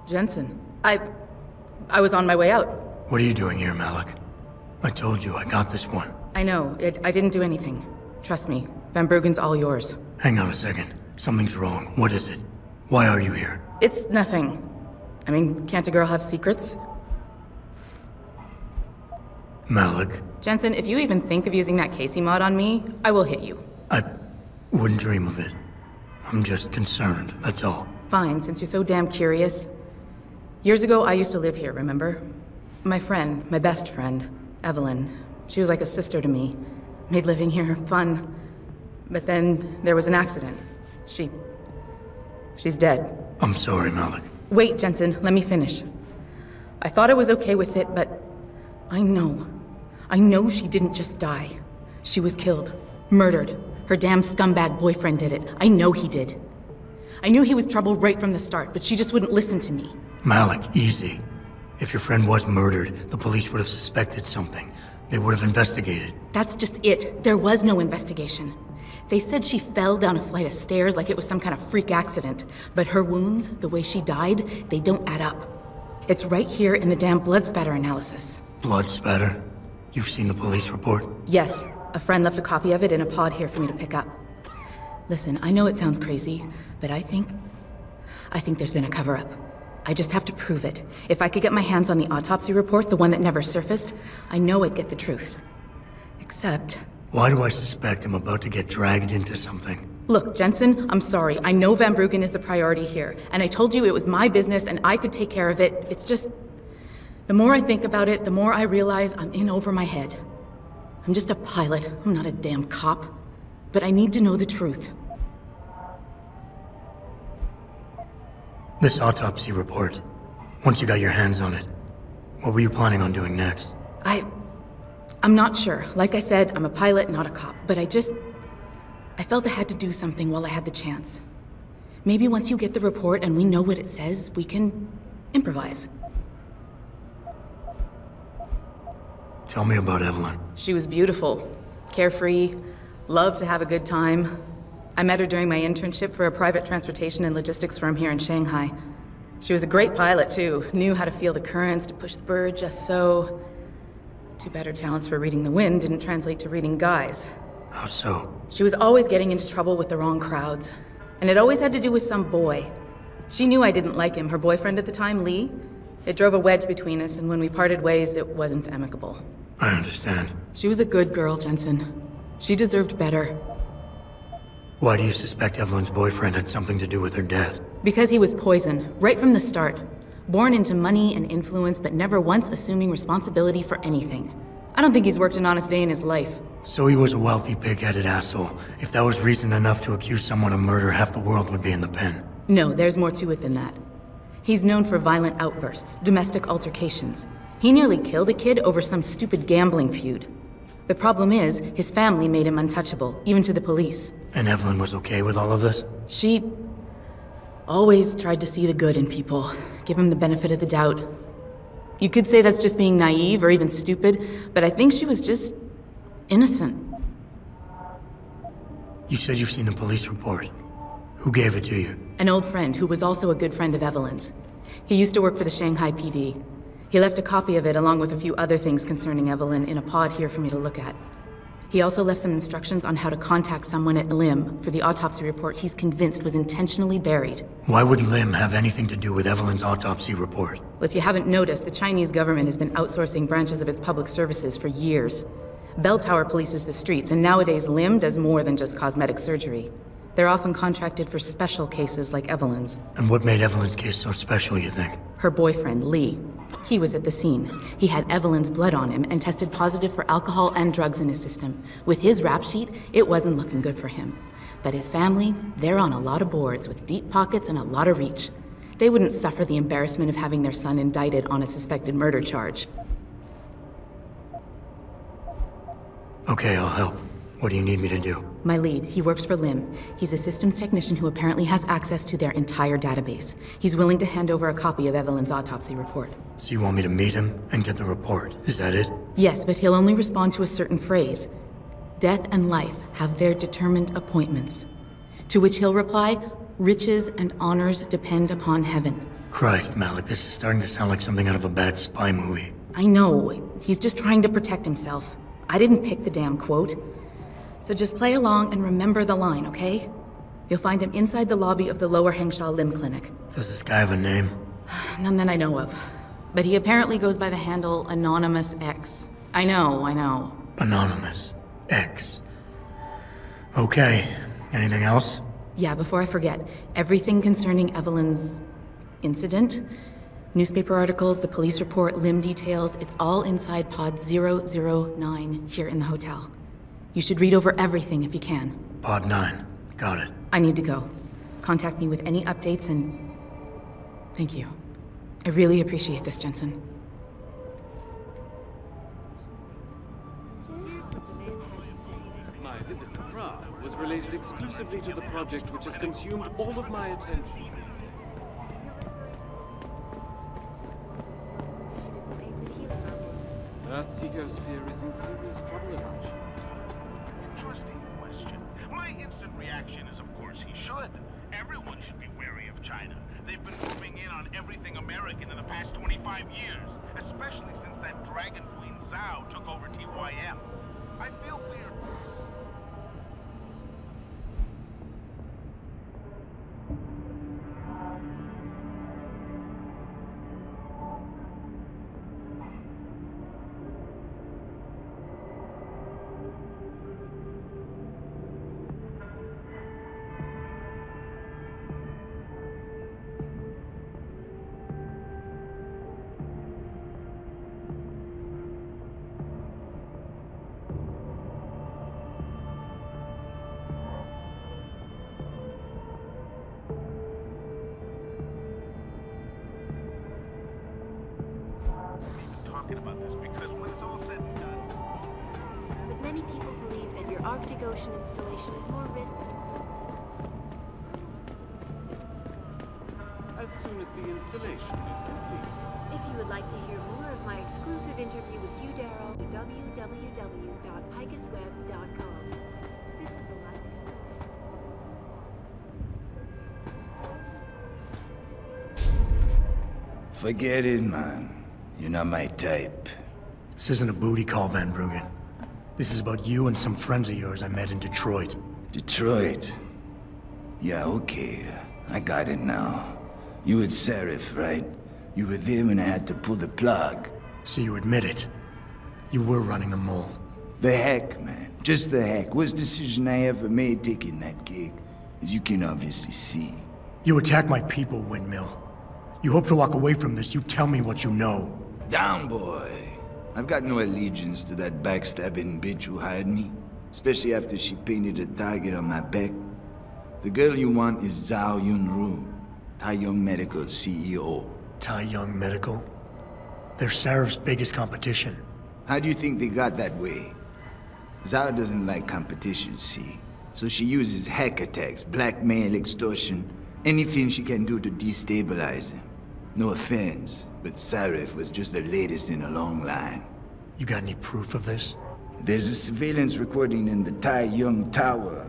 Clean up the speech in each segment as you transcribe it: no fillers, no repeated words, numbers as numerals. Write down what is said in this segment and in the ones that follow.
Jensen. I was on my way out. What are you doing here, Malik? I told you, I got this one. I know. I didn't do anything. Trust me. Van Bruggen's all yours. Hang on a second. Something's wrong. What is it? Why are you here? It's nothing. I mean, can't a girl have secrets? Malik. Jensen, if you even think of using that Casey mod on me, I will hit you. I wouldn't dream of it. I'm just concerned, that's all. Fine, since you're so damn curious. Years ago, I used to live here, remember? My friend, my best friend, Evelyn. She was like a sister to me. Made living here fun. But then there was an accident. She's dead. I'm sorry, Malik. Wait, Jensen, let me finish. I thought I was okay with it, but I know she didn't just die. She was killed. Murdered. Her damn scumbag boyfriend did it. I know he did. I knew he was trouble right from the start, but she just wouldn't listen to me. Malik, easy. If your friend was murdered, the police would have suspected something. They would have investigated. That's just it. There was no investigation. They said she fell down a flight of stairs like it was some kind of freak accident. But her wounds, the way she died, they don't add up. It's right here in the damn blood spatter analysis. Blood spatter? You've seen the police report? Yes. A friend left a copy of it in a pod here for me to pick up. Listen, I know it sounds crazy, but I think there's been a cover-up. I just have to prove it. If I could get my hands on the autopsy report, the one that never surfaced, I know I'd get the truth. Except... Why do I suspect I'm about to get dragged into something? Look, Jensen, I'm sorry. I know Van Bruggen is the priority here, and I told you it was my business and I could take care of it. It's just... The more I think about it, the more I realize I'm in over my head. I'm just a pilot. I'm not a damn cop. But I need to know the truth. This autopsy report, once you got your hands on it, what were you planning on doing next? I'm not sure. Like I said, I'm a pilot, not a cop. But I felt I had to do something while I had the chance. Maybe once you get the report and we know what it says, we can improvise. Tell me about Evelyn. She was beautiful, carefree, loved to have a good time. I met her during my internship for a private transportation and logistics firm here in Shanghai. She was a great pilot, too. Knew how to feel the currents, to push the bird just so. Too bad her talents for reading the wind didn't translate to reading guys. How so? She was always getting into trouble with the wrong crowds. And it always had to do with some boy. She knew I didn't like him. Her boyfriend at the time, Lee. It drove a wedge between us, and when we parted ways, it wasn't amicable. I understand. She was a good girl, Jensen. She deserved better. Why do you suspect Evelyn's boyfriend had something to do with her death? Because he was poison, right from the start. Born into money and influence, but never once assuming responsibility for anything. I don't think he's worked an honest day in his life. So he was a wealthy, pig-headed asshole. If that was reason enough to accuse someone of murder, half the world would be in the pen. No, there's more to it than that. He's known for violent outbursts, domestic altercations. He nearly killed a kid over some stupid gambling feud. The problem is, his family made him untouchable, even to the police. And Evelyn was okay with all of this? She always tried to see the good in people, give him the benefit of the doubt. You could say that's just being naive or even stupid, but I think she was just innocent. You said you've seen the police report. Who gave it to you? An old friend who was also a good friend of Evelyn's. He used to work for the Shanghai PD. He left a copy of it along with a few other things concerning Evelyn in a pod here for me to look at. He also left some instructions on how to contact someone at Lim for the autopsy report he's convinced was intentionally buried. Why would Lim have anything to do with Evelyn's autopsy report? Well, if you haven't noticed, the Chinese government has been outsourcing branches of its public services for years. Bell Tower polices the streets, and nowadays Lim does more than just cosmetic surgery. They're often contracted for special cases like Evelyn's. And what made Evelyn's case so special, you think? Her boyfriend, Lee. He was at the scene. He had Evelyn's blood on him and tested positive for alcohol and drugs in his system. With his rap sheet, it wasn't looking good for him. But his family, they're on a lot of boards with deep pockets and a lot of reach. They wouldn't suffer the embarrassment of having their son indicted on a suspected murder charge. Okay, I'll help. What do you need me to do? My lead, he works for Lim. He's a systems technician who apparently has access to their entire database. He's willing to hand over a copy of Evelyn's autopsy report. So you want me to meet him and get the report, is that it? Yes, but he'll only respond to a certain phrase. Death and life have their determined appointments. To which he'll reply, Riches and honors depend upon heaven. Christ, Malik, this is starting to sound like something out of a bad spy movie. I know. He's just trying to protect himself. I didn't pick the damn quote. So just play along and remember the line, okay? You'll find him inside the lobby of the Lower Hengsha Limb Clinic. Does this guy have a name? None that I know of. But he apparently goes by the handle Anonymous X. I know. Anonymous X. Okay. Anything else? Yeah, before I forget, everything concerning Evelyn's incident, newspaper articles, the police report, limb details, it's all inside pod 009 here in the hotel. You should read over everything if you can. Pod 9. Got it. I need to go. Contact me with any updates and... Thank you. I really appreciate this, Jensen. My visit to Prague was related exclusively to the project which has consumed all of my attention. Earth's ecosphere is in serious trouble. Interesting question. My instant reaction is, of course, he should. Everyone should be wary of China. They've been moving in on everything American in the past 25 years, especially since that Dragon Queen Zhao took over TYM. I feel weird. About this because when it's all said and done. But many people believe that your Arctic Ocean installation is more risky than As soon as the installation is complete. If you would like to hear more of my exclusive interview with you, Daryl, www.picusweb.com. This is a life. Forget it, man. You're not my type. This isn't a booty call, Van Bruggen. This is about you and some friends of yours I met in Detroit. Detroit? Yeah, okay. I got it now. You with Seraph, right? You were there when I had to pull the plug. So you admit it. You were running a mole. The heck, man. Just the heck. Worst decision I ever made taking that gig, as you can obviously see. You attack my people, Windmill. You hope to walk away from this, you tell me what you know. Down, boy. I've got no allegiance to that backstabbing bitch who hired me. Especially after she painted a target on my back. The girl you want is Zhao Yunru, Tai Yong Medical's CEO. Tai Yong Medical? They're Saraph's biggest competition. How do you think they got that way? Zhao doesn't like competition, see? So she uses hack attacks, blackmail, extortion, anything she can do to destabilize him. No offense, but Sarif was just the latest in a long line. You got any proof of this? There's a surveillance recording in the Tai Yong Tower.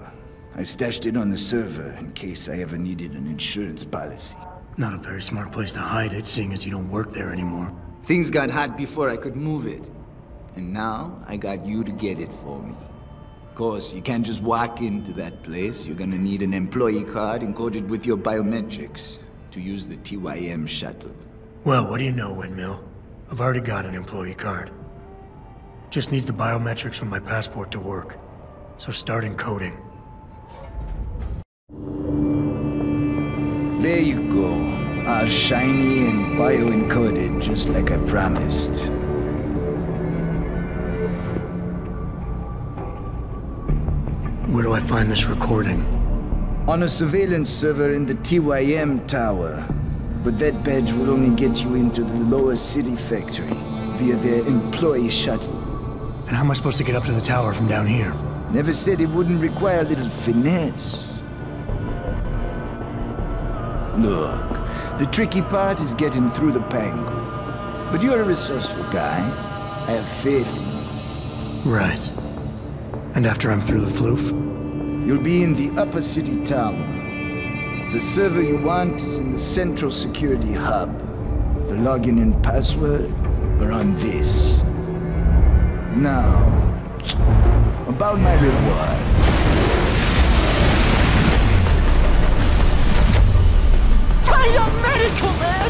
I stashed it on the server in case I ever needed an insurance policy. Not a very smart place to hide it, seeing as you don't work there anymore. Things got hot before I could move it. And now, I got you to get it for me. Of course, you can't just walk into that place. You're gonna need an employee card encoded with your biometrics to use the TYM shuttle. Well, what do you know, Windmill? I've already got an employee card. Just needs the biometrics from my passport to work. So start encoding. There you go. All shiny and bio-encoded, just like I promised. Where do I find this recording? On a surveillance server in the TYM tower. But that badge will only get you into the lower city factory via their employee shuttle. And how am I supposed to get up to the tower from down here? Never said it wouldn't require a little finesse. Look, the tricky part is getting through the Pangu. But you're a resourceful guy. I have faith in you. Right. And after I'm through the floof? You'll be in the upper city tower. The server you want is in the central security hub. The login and password are on this. Now, about my reward. Medical, man!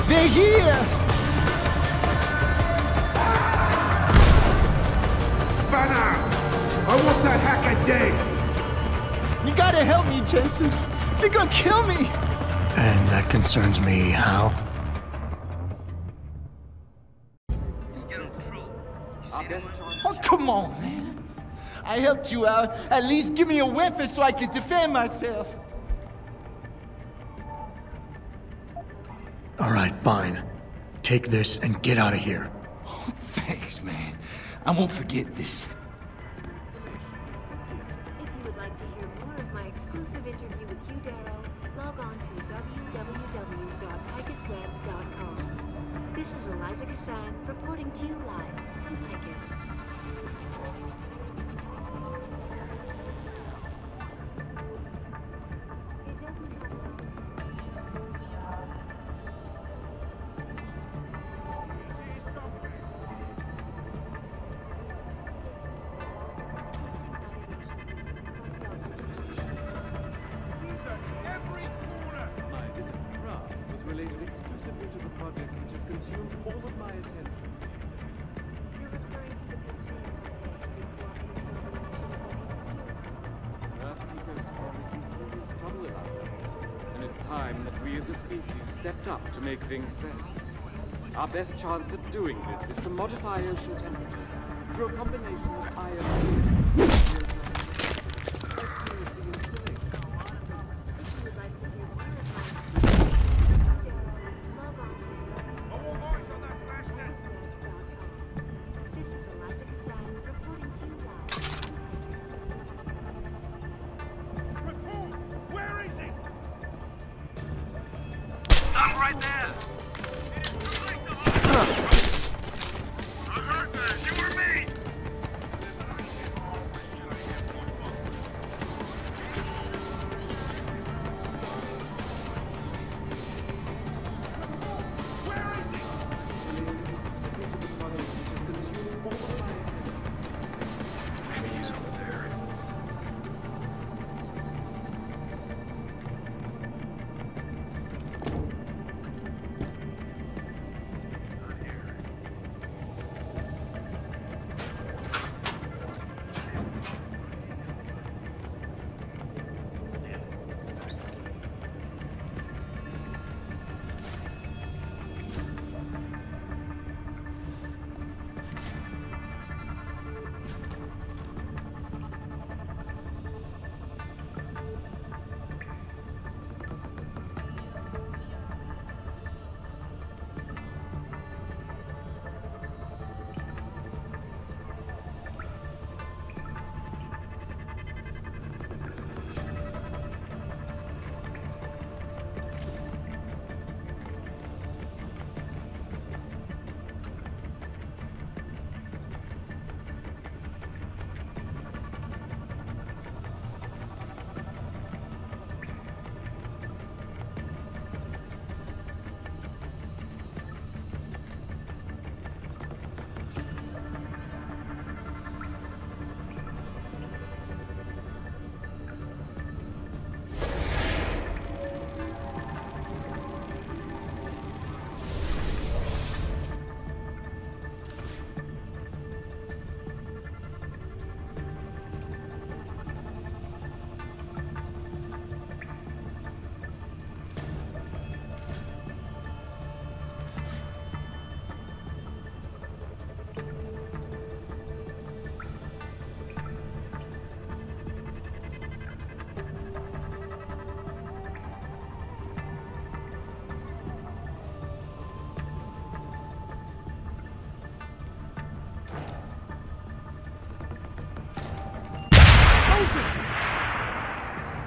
They're here! Banner! I want that hacker dead! You gotta help me, Jason. They're gonna kill me! And that concerns me how? Oh, come on, man. I helped you out. At least give me a weapon so I can defend myself. All right, fine. Take this and get out of here. Oh, thanks, man. I won't forget this. If you would like to hear more of my exclusive interview with Hugh Darrow, log on to www.picusweb.com. This is Eliza Kassan reporting to you live from Picus. My visit to Prague was related exclusively to the project which has consumed all of my attention. You're referring to the picture Earth seekers are in serious trouble, Eliza. And it's time that we as a species stepped up to make things better. Our best chance at doing this is to modify ocean temperatures through a combination of iron.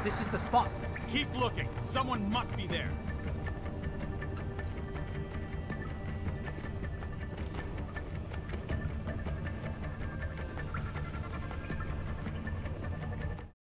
This is the spot. Keep looking. Someone must be there.